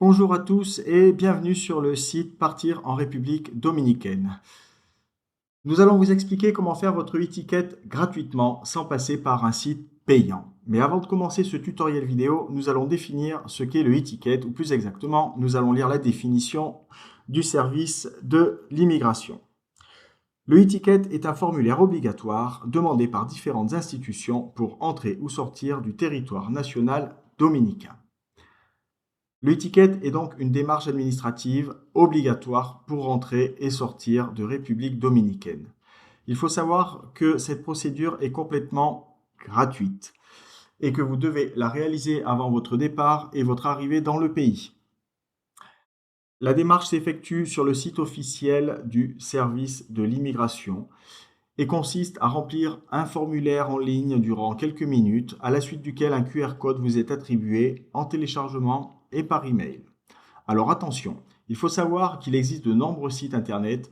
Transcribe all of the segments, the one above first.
Bonjour à tous et bienvenue sur le site Partir en République dominicaine. Nous allons vous expliquer comment faire votre e-ticket gratuitement sans passer par un site payant. Mais avant de commencer ce tutoriel vidéo, nous allons définir ce qu'est le e-ticket, ou plus exactement, nous allons lire la définition du service de l'immigration. Le e-ticket est un formulaire obligatoire demandé par différentes institutions pour entrer ou sortir du territoire national dominicain. Le e-ticket est donc une démarche administrative obligatoire pour entrer et sortir de République dominicaine. Il faut savoir que cette procédure est complètement gratuite et que vous devez la réaliser avant votre départ et votre arrivée dans le pays. La démarche s'effectue sur le site officiel du service de l'immigration et consiste à remplir un formulaire en ligne durant quelques minutes, à la suite duquel un QR code vous est attribué en téléchargement et par email. Alors attention, il faut savoir qu'il existe de nombreux sites internet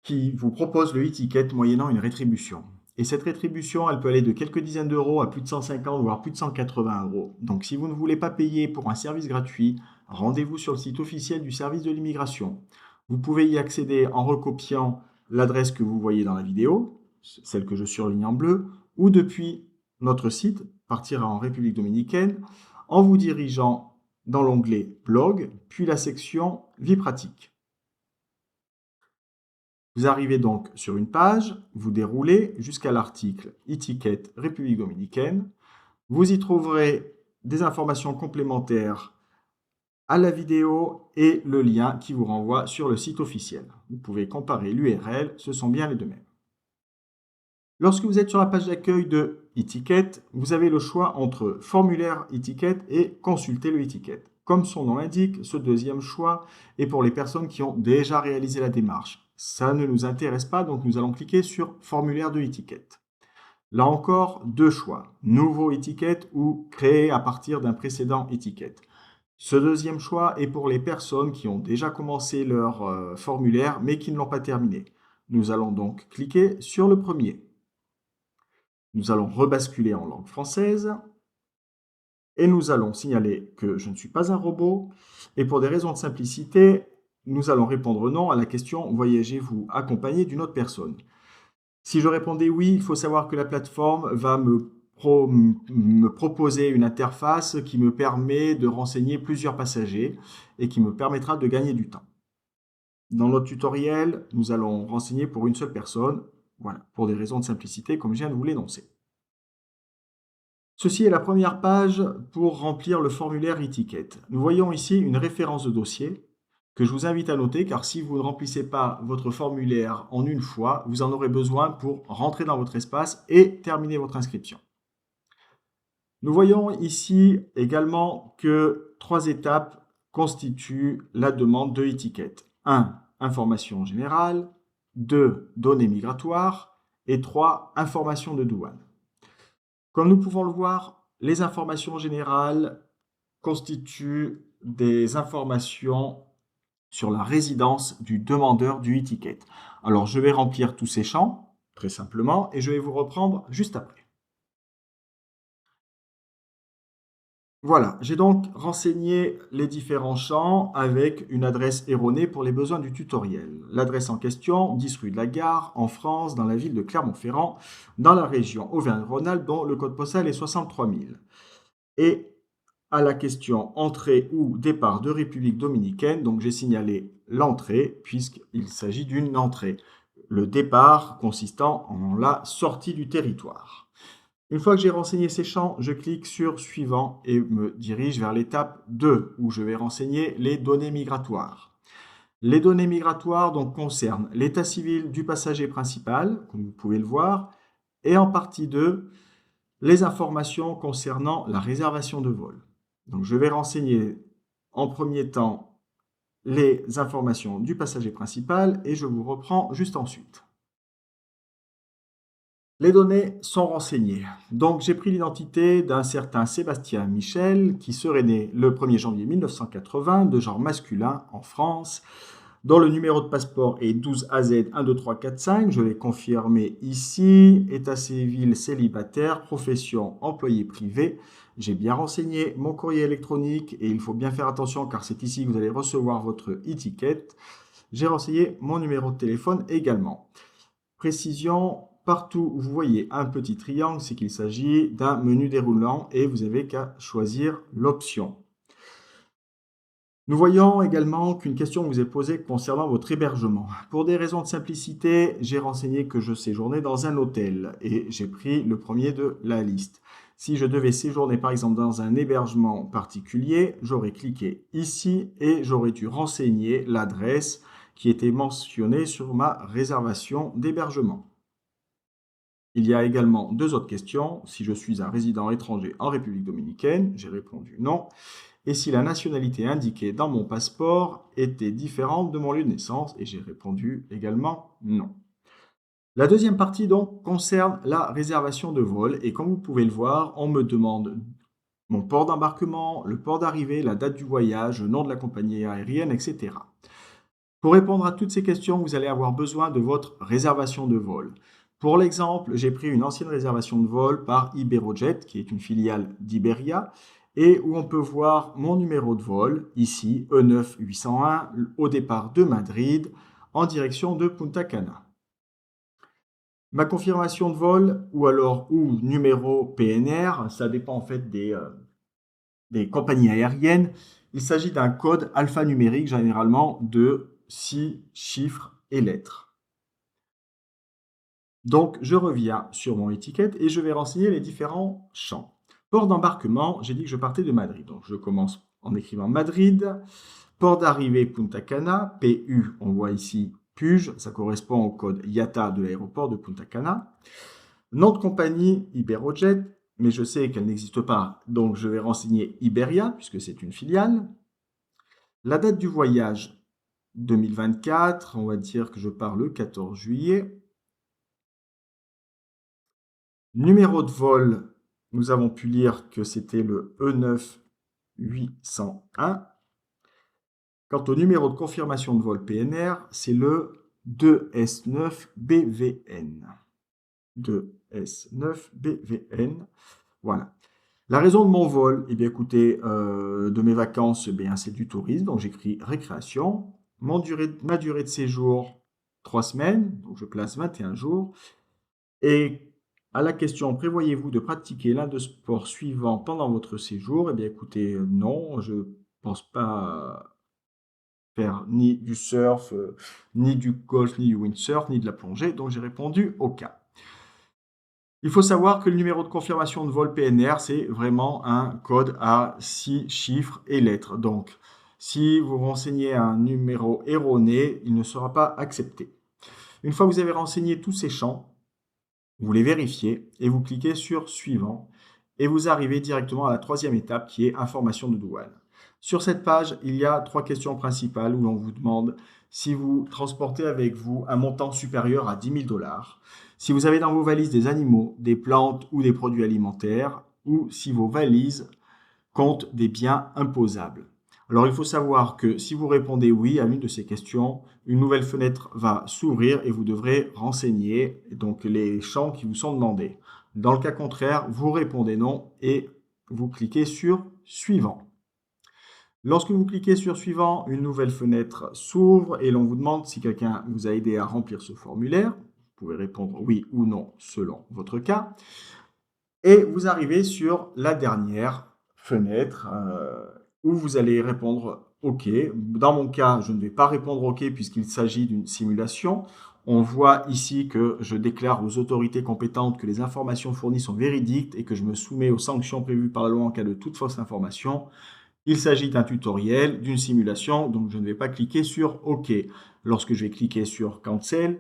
qui vous proposent le e-ticket moyennant une rétribution. Et cette rétribution, elle peut aller de quelques dizaines d'euros à plus de 150 voire plus de 180 euros. Donc si vous ne voulez pas payer pour un service gratuit, rendez-vous sur le site officiel du service de l'immigration. Vous pouvez y accéder en recopiant l'adresse que vous voyez dans la vidéo, celle que je surligne en bleu, ou depuis notre site, Partir en République dominicaine, en vous dirigeant dans l'onglet Blog, puis la section Vie pratique. Vous arrivez donc sur une page, vous déroulez jusqu'à l'article e-ticket République dominicaine. Vous y trouverez des informations complémentaires à la vidéo et le lien qui vous renvoie sur le site officiel. Vous pouvez comparer l'URL, ce sont bien les deux mêmes. Lorsque vous êtes sur la page d'accueil de e-ticket, vous avez le choix entre formulaire e-ticket et consulter le e-ticket. Comme son nom l'indique, ce deuxième choix est pour les personnes qui ont déjà réalisé la démarche. Ça ne nous intéresse pas, donc nous allons cliquer sur formulaire de e-ticket. Là encore, deux choix, nouveau e-ticket ou créé à partir d'un précédent e-ticket. Ce deuxième choix est pour les personnes qui ont déjà commencé leur formulaire mais qui ne l'ont pas terminé. Nous allons donc cliquer sur le premier. Nous allons rebasculer en langue française et nous allons signaler que je ne suis pas un robot. Et pour des raisons de simplicité, nous allons répondre non à la question « Voyagez-vous accompagné d'une autre personne ?» Si je répondais oui, il faut savoir que la plateforme va me proposer une interface qui me permet de renseigner plusieurs passagers et qui me permettra de gagner du temps. Dans notre tutoriel, nous allons renseigner pour une seule personne, voilà, pour des raisons de simplicité comme je viens de vous l'énoncer. Ceci est la première page pour remplir le formulaire e-ticket. Nous voyons ici une référence de dossier que je vous invite à noter car si vous ne remplissez pas votre formulaire en une fois, vous en aurez besoin pour rentrer dans votre espace et terminer votre inscription. Nous voyons ici également que 3 étapes constituent la demande de e-ticket. 1. Information générale. 2. Données migratoires. Et 3. Information de douane. Comme nous pouvons le voir, les informations générales constituent des informations sur la résidence du demandeur du e-ticket. Alors, je vais remplir tous ces champs, très simplement, et je vais vous reprendre juste après. Voilà, j'ai donc renseigné les différents champs avec une adresse erronée pour les besoins du tutoriel. L'adresse en question, 10 rue de la Gare, en France, dans la ville de Clermont-Ferrand, dans la région Auvergne-Rhône-Alpes, dont le code postal est 63 000. Et à la question entrée ou départ de République dominicaine, donc j'ai signalé l'entrée puisqu'il s'agit d'une entrée. Le départ consistant en la sortie du territoire. Une fois que j'ai renseigné ces champs, je clique sur Suivant et me dirige vers l'étape 2 où je vais renseigner les données migratoires. Les données migratoires donc concernent l'état civil du passager principal, comme vous pouvez le voir, et en partie 2, les informations concernant la réservation de vol. Donc je vais renseigner en premier temps les informations du passager principal et je vous reprends juste ensuite. Les données sont renseignées. Donc j'ai pris l'identité d'un certain Sébastien Michel qui serait né le 1er janvier 1980, de genre masculin en France, dont le numéro de passeport est 12AZ12345. Je l'ai confirmé ici. État civil célibataire, profession employé privé. J'ai bien renseigné mon courrier électronique et il faut bien faire attention car c'est ici que vous allez recevoir votre e-ticket. J'ai renseigné mon numéro de téléphone également. Précision, partout où vous voyez un petit triangle, c'est qu'il s'agit d'un menu déroulant et vous n'avez qu'à choisir l'option. Nous voyons également qu'une question vous est posée concernant votre hébergement. Pour des raisons de simplicité, j'ai renseigné que je séjournais dans un hôtel et j'ai pris le premier de la liste. Si je devais séjourner par exemple dans un hébergement particulier, j'aurais cliqué ici et j'aurais dû renseigner l'adresse qui était mentionnée sur ma réservation d'hébergement. Il y a également deux autres questions. Si je suis un résident étranger en République dominicaine, j'ai répondu non. Et si la nationalité indiquée dans mon passeport était différente de mon lieu de naissance, et j'ai répondu également non. La deuxième partie donc concerne la réservation de vol et comme vous pouvez le voir, on me demande mon port d'embarquement, le port d'arrivée, la date du voyage, le nom de la compagnie aérienne, etc. Pour répondre à toutes ces questions, vous allez avoir besoin de votre réservation de vol. Pour l'exemple, j'ai pris une ancienne réservation de vol par Iberojet, qui est une filiale d'Iberia, et où on peut voir mon numéro de vol, ici, E9-801, au départ de Madrid, en direction de Punta Cana. Ma confirmation de vol, ou numéro PNR, ça dépend en fait des compagnies aériennes. Il s'agit d'un code alphanumérique, généralement de 6 chiffres et lettres. Donc, je reviens sur mon étiquette et je vais renseigner les différents champs. Port d'embarquement, j'ai dit que je partais de Madrid. Donc, je commence en écrivant Madrid. Port d'arrivée Punta Cana, PU, on voit ici PUJ, ça correspond au code IATA de l'aéroport de Punta Cana. Nom de compagnie Iberojet, mais je sais qu'elle n'existe pas, donc je vais renseigner Iberia, puisque c'est une filiale. La date du voyage 2024, on va dire que je pars le 14 juillet. Numéro de vol, nous avons pu lire que c'était le E9-801. Quant au numéro de confirmation de vol PNR, c'est le 2S9BVN. 2S9BVN. Voilà. La raison de mon vol, eh bien écoutez, de mes vacances, eh bien, c'est du tourisme, donc j'écris récréation. Ma durée de séjour, 3 semaines, donc je place 21 jours. Et à la question, prévoyez-vous de pratiquer l'un des sports suivants pendant votre séjour? Eh bien écoutez, non, je ne pense pas faire ni du surf, ni du golf, ni du windsurf, ni de la plongée, donc j'ai répondu aucun. Il faut savoir que le numéro de confirmation de vol PNR, c'est vraiment un code à 6 chiffres et lettres. Donc, si vous renseignez un numéro erroné, il ne sera pas accepté. Une fois que vous avez renseigné tous ces champs, vous les vérifiez et vous cliquez sur Suivant et vous arrivez directement à la troisième étape qui est Information de douane. Sur cette page, il y a 3 questions principales où l'on vous demande si vous transportez avec vous un montant supérieur à 10 000 $, si vous avez dans vos valises des animaux, des plantes ou des produits alimentaires, ou si vos valises comptent des biens imposables. Alors il faut savoir que si vous répondez oui à l'une de ces questions, une nouvelle fenêtre va s'ouvrir et vous devrez renseigner donc les champs qui vous sont demandés. Dans le cas contraire, vous répondez non et vous cliquez sur Suivant. Lorsque vous cliquez sur Suivant, une nouvelle fenêtre s'ouvre et l'on vous demande si quelqu'un vous a aidé à remplir ce formulaire. Vous pouvez répondre oui ou non selon votre cas. Et vous arrivez sur la dernière fenêtre où vous allez répondre OK. Dans mon cas, je ne vais pas répondre OK puisqu'il s'agit d'une simulation. On voit ici que je déclare aux autorités compétentes que les informations fournies sont véridiques et que je me soumets aux sanctions prévues par la loi en cas de toute fausse information. Il s'agit d'un tutoriel, d'une simulation, donc je ne vais pas cliquer sur OK. Lorsque je vais cliquer sur Cancel,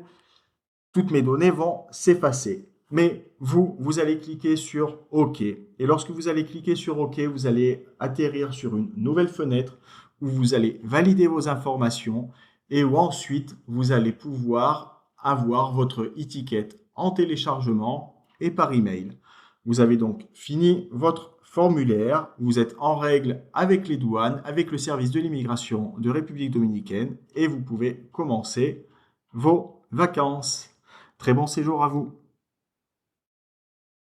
toutes mes données vont s'effacer. Mais vous allez cliquer sur OK. Et lorsque vous allez cliquer sur OK, vous allez atterrir sur une nouvelle fenêtre où vous allez valider vos informations et où ensuite vous allez pouvoir avoir votre e-ticket en téléchargement et par email. Vous avez donc fini votre formulaire, vous êtes en règle avec les douanes, avec le service de l'immigration de République dominicaine et vous pouvez commencer vos vacances. Très bon séjour à vous.